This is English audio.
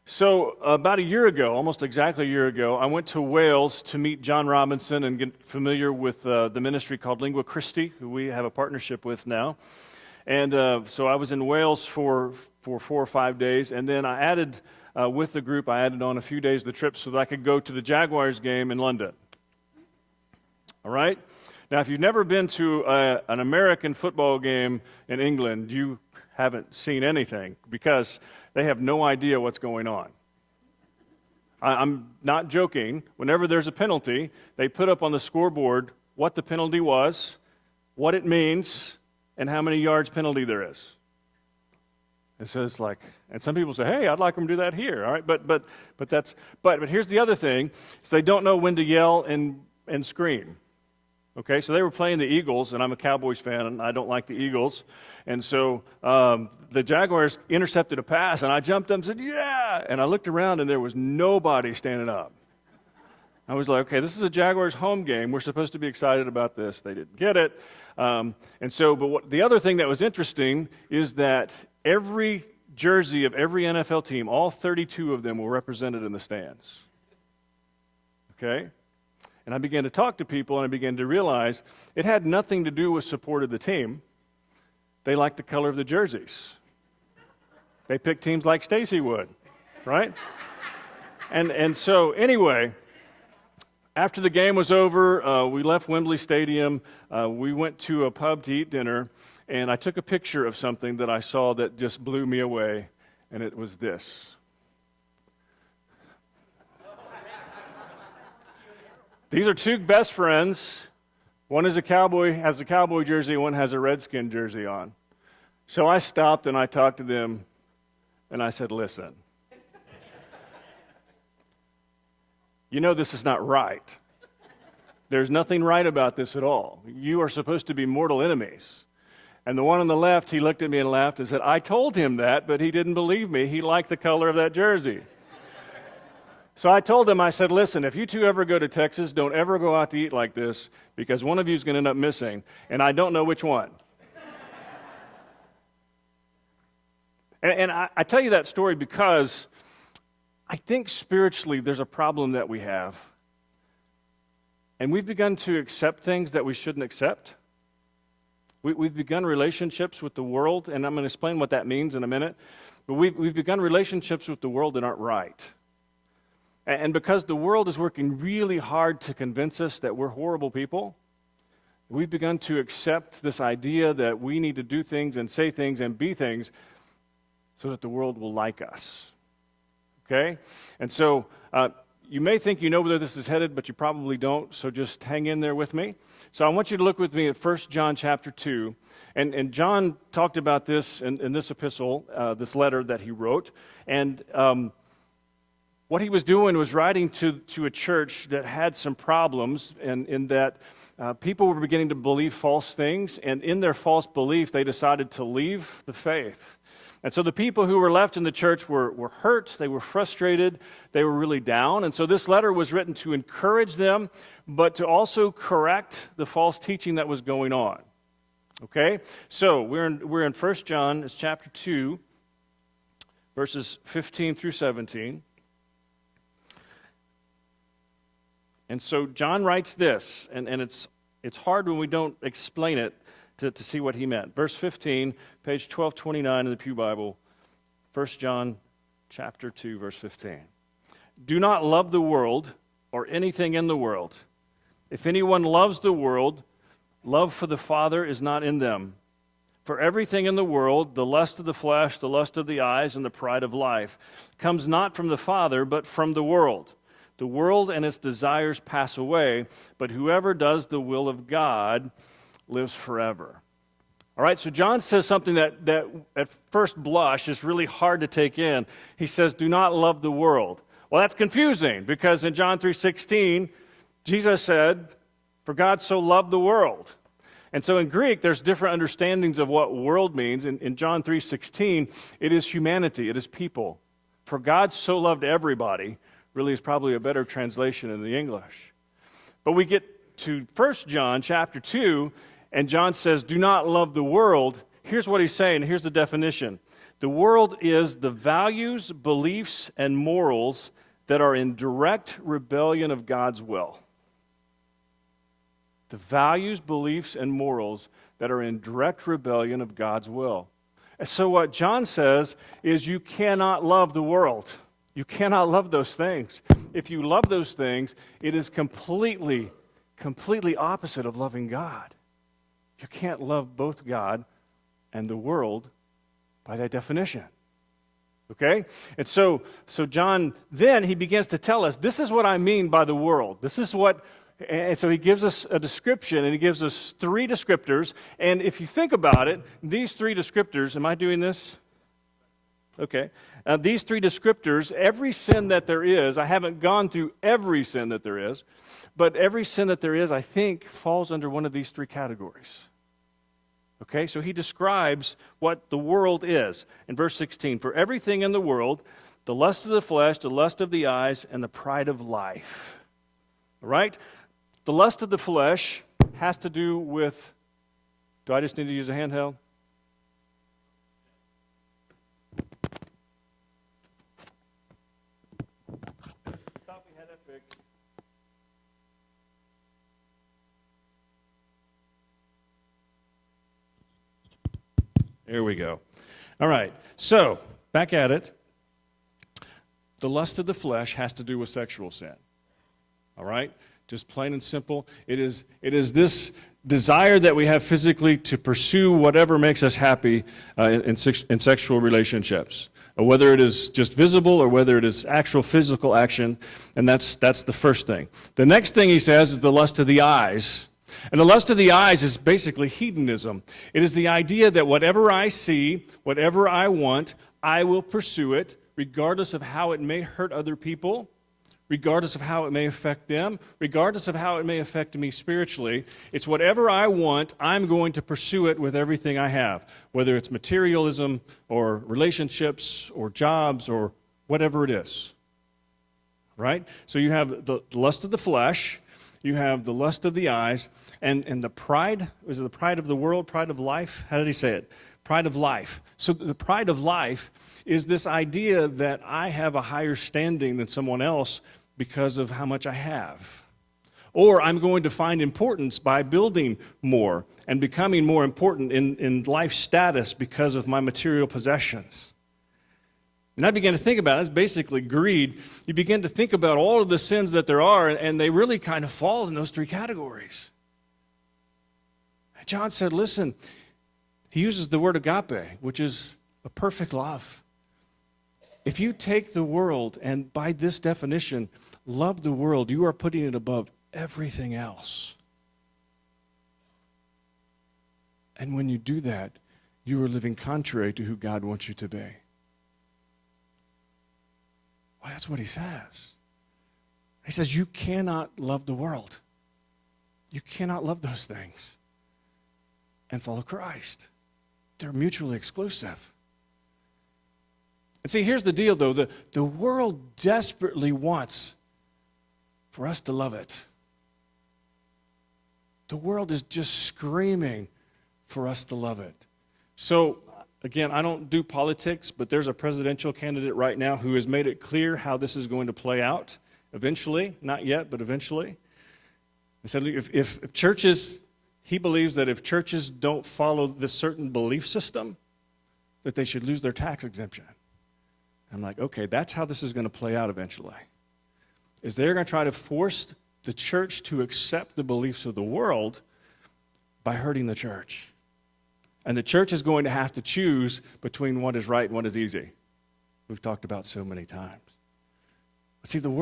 So about a year ago, almost exactly a year ago, I went to Wales to meet John Robinson and get familiar with the ministry called Lingua Christi, who we have a partnership with now. And so I was in Wales for 4 or 5 days, and then I added, with the group, I added on a few days of the trip so that I could go to the Jaguars game in London. All right? Now, if you've never been to an American football game in England, you haven't seen anything, because they have no idea what's going on. I'm not joking. Whenever there's a penalty, they put up on the scoreboard what the penalty was, what it means, and how many yards penalty there is. And so it's like, and some people say, hey, I'd like them to do that here. All right, but here's the other thing, is they don't know when to yell and scream. Okay, so they were playing the Eagles, and I'm a Cowboys fan, and I don't like the Eagles. And so the Jaguars intercepted a pass, and I jumped up and said, yeah! And I looked around, and there was nobody standing up. I was like, okay, this is a Jaguars home game. We're supposed to be excited about this. They didn't get it. The other thing that was interesting is that every jersey of every NFL team, all 32 of them, were represented in the stands. Okay? And I began to talk to people, and I began to realize it had nothing to do with support of the team. They liked the color of the jerseys. They picked teams like Stacy would, right? And so anyway, after the game was over, we left Wembley Stadium. We went to a pub to eat dinner, and I took a picture of something that I saw that just blew me away, and it was this. These are two best friends. One is has a cowboy jersey, one has a Redskin jersey on. So I stopped and I talked to them, and I said, listen, you know this is not right. There's nothing right about this at all. You are supposed to be mortal enemies. And the one on the left, he looked at me and laughed and said, I told him that, but he didn't believe me. He liked the color of that jersey. So I told them, I said, listen, if you two ever go to Texas, don't ever go out to eat like this, because one of you is going to end up missing, and I don't know which one. and I tell you that story because I think spiritually there's a problem that we have, and we've begun to accept things that we shouldn't accept. We've begun relationships with the world, and I'm going to explain what that means in a minute, but we've begun relationships with the world that aren't right. And because the world is working really hard to convince us that we're horrible people, we've begun to accept this idea that we need to do things and say things and be things so that the world will like us. Okay? And so you may think you know where this is headed, but you probably don't, so just hang in there with me. So I want you to look with me at 1 John chapter 2. And John talked about this in this epistle, this letter that he wrote. And what he was doing was writing to a church that had some problems, and in that people were beginning to believe false things, and in their false belief, they decided to leave the faith. And so the people who were left in the church were hurt, they were frustrated, they were really down, and so this letter was written to encourage them, but to also correct the false teaching that was going on. Okay? So we're in 1 John, it's chapter 2, verses 15 through 17. And so John writes this, and it's hard when we don't explain it to see what he meant. Verse 15, page 1229 in the Pew Bible, 1 John chapter 2, verse 15. Do not love the world or anything in the world. If anyone loves the world, love for the Father is not in them. For everything in the world, the lust of the flesh, the lust of the eyes, and the pride of life, comes not from the Father, but from the world. The world and its desires pass away, but whoever does the will of God lives forever. All right, so John says something that at first blush is really hard to take in. He says, do not love the world. Well, that's confusing, because in John 3:16, Jesus said, for God so loved the world. And so in Greek, there's different understandings of what world means. In John 3:16, it is humanity, it is people. For God so loved everybody, really is probably a better translation in the English. But we get to 1 John chapter 2, and John says, do not love the world, here's what he's saying. Here's the definition. The world is the values, beliefs, and morals that are in direct rebellion of God's will. The values, beliefs, and morals that are in direct rebellion of God's will. And so what John says is you cannot love the world. You cannot love those things. If you love those things, it is completely opposite of loving God. You can't love both God and the world by that definition. Okay? And so John, then he begins to tell us, this is what I mean by the world. This is what, and so he gives us a description, and he gives us 3 descriptors. And if you think about it, these 3 descriptors, am I doing this? Okay. These 3 descriptors, every sin that there is, I haven't gone through every sin that there is, but every sin that there is, I think, falls under one of these 3 categories. Okay, so he describes what the world is. In verse 16, for everything in the world, the lust of the flesh, the lust of the eyes, and the pride of life. All right? The lust of the flesh has to do with, do I just need to use a handheld? Thought we had that fixed. There we go. All right, so back at it. The lust of the flesh has to do with sexual sin. All right? Just plain and simple. It is this desire that we have physically to pursue whatever makes us happy in sexual relationships, or whether it is just visible or whether it is actual physical action, and that's the first thing. The next thing he says is the lust of the eyes. And the lust of the eyes is basically hedonism. It is the idea that whatever I see, whatever I want, I will pursue it, regardless of how it may hurt other people, regardless of how it may affect them, regardless of how it may affect me spiritually. It's whatever I want, I'm going to pursue it with everything I have, whether it's materialism or relationships or jobs or whatever it is. Right? So you have the lust of the flesh, you have the lust of the eyes, and the pride, is it the pride of the world, pride of life? How did he say it? Pride of life. So the pride of life is this idea that I have a higher standing than someone else because of how much I have. Or I'm going to find importance by building more and becoming more important in life status because of my material possessions. And I began to think about it. It's basically greed. You begin to think about all of the sins that there are, and they really kind of fall in those 3 categories. John said, listen, he uses the word agape, which is a perfect love. If you take the world and by this definition, love the world, you are putting it above everything else. And when you do that, you are living contrary to who God wants you to be. Well, that's what he says. He says, you cannot love the world. You cannot love those things and follow Christ. They're mutually exclusive. And see, here's the deal, though. The world desperately wants for us to love it. The world is just screaming for us to love it. So, again, I don't do politics, but there's a presidential candidate right now who has made it clear how this is going to play out eventually. Not yet, but eventually. He said, if churches, he believes that if churches don't follow this certain belief system, that they should lose their tax exemption. I'm like, okay, that's how this is going to play out eventually. Is they're going to try to force the church to accept the beliefs of the world by hurting the church. And the church is going to have to choose between what is right and what is easy. We've talked about so many times. See, the